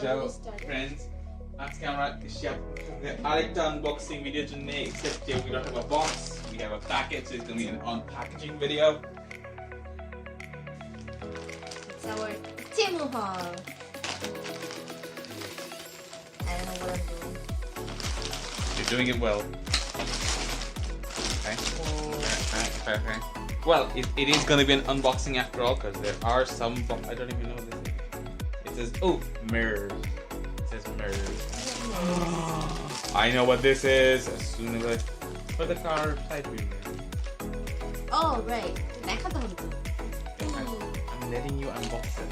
So, friends, आज के हमारा आरेकटा unboxing video today, except here we don't have a box, we have a package, so it's going to be an unpackaging video. It's our Temu Haul. I don't know what I'm doing. You're doing it well. Okay. Well, it is going to be an unboxing after all, because there are some... I don't even know what this is. It says, oh, mirrors. It says mirrors. I know what this is. As soon as I put the car FlightReady. Oh, right. I'm letting you unbox it.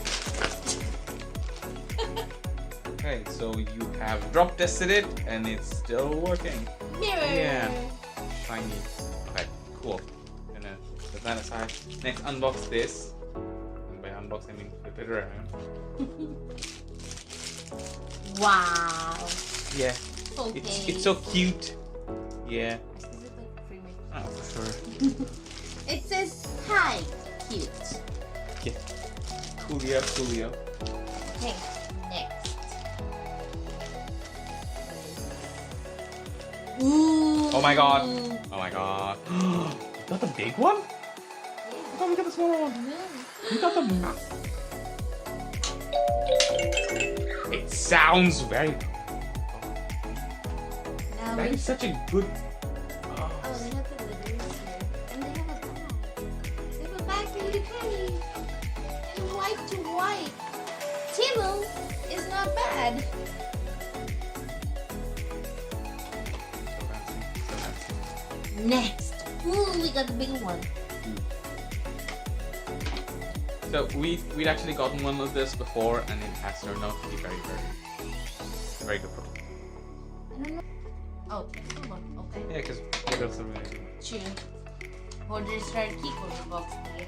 Okay, so you have drop tested it, and it's still working. Mirror. Yeah. Shiny. Okay, cool. And then put that aside. Next, unbox this. And by unbox, I mean flip it around. Wow. Yeah. Okay. It's so cute. Yeah. Is it like free Oh, for sure. It says hi, cute. Yeah. Coolio. Okay, next. Ooh. Oh my god. Oh my god. You got the big one? I thought we got the smaller one. No. You got the... It sounds very... Now That we is such a good... Oh, they have the letters here. And they have a bag. They have a bag for you to carry. And white to white. Temu is not bad. Next. Ooh, we got the bigger one. So we'd actually gotten one of this before, and it has turned out to be very good product. I don't know. Oh, come on. Okay. Yeah, because what else are we gonna do? True. Or just try to keep on the box here.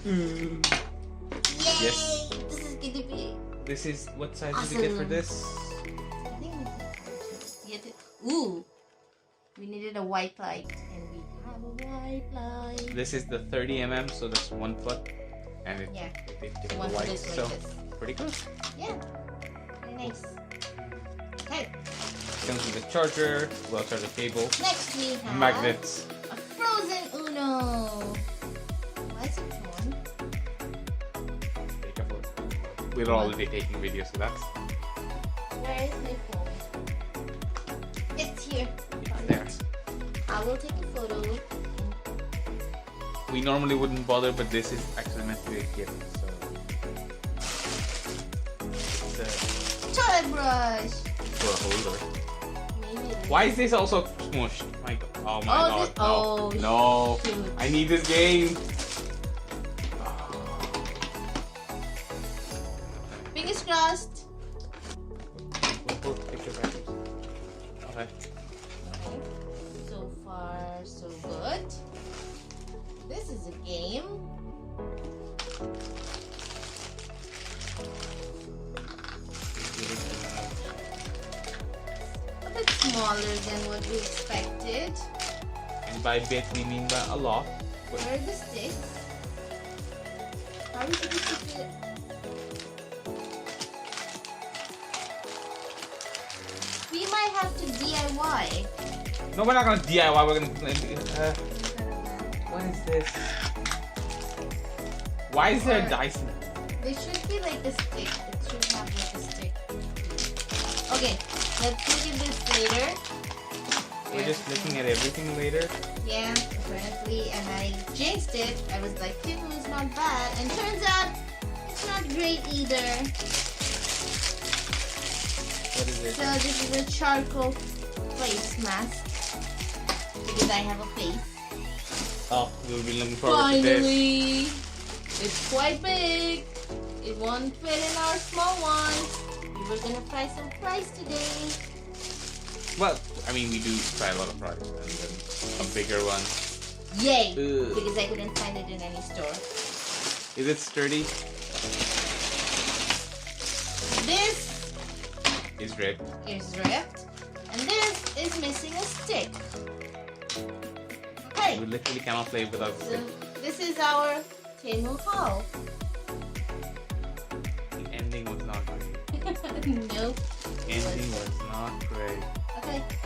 Yay! Yes. This is gonna be... This is... What size did you get for Awesome. this? I think we can ooh! We needed a white light, and we have a white light. This is the 30mm, so that's 1 foot. And it's Yeah. it's One white, foot is so like this. pretty good. Yeah. Very nice. Okay. Comes with a charger, well charger cable, Next we have magnets. a frozen Uno. Why is it torn? Be careful. We're already taking videos, so that's Where is my phone? It's here. there. I will take a photo. We normally wouldn't bother, but this is actually meant to be a gift, so it's Toilet brush. for a holder. Maybe. Why is this also smushed? My God. Oh my god. Oh, No. shoot. I need this game. Fingers crossed. We'll take the batteries. Okay. So far, so good. This is a game. A bit smaller than what we expected. And by bit we mean by a lot. Where are the sticks? How are we supposed to do it? We might have to DIY. No, we're not gonna DIY. We're gonna. What is this? Why is there a Dyson? There should be like a stick. It should have like a stick. Okay, let's look at this later. We're just looking at everything later. Yeah, apparently, and I jinxed it. I was like, Temu is not bad, and turns out it's not great either. What is it? So this is a charcoal face mask because I have a face. Oh, we'll be looking forward to this. Finally, it's quite big. It won't fit in our small ones. We were gonna try some fries today. Well, I mean, we do try a lot of fries, and then a bigger one. Yay! Ugh. Because I couldn't find it in any store. Is it sturdy? This Is ripped. is ripped, and this is missing a stick. Okay, We literally cannot play without so stick. this is our Temu Haul. The ending was not not great. Nope. Ending was not great. Okay.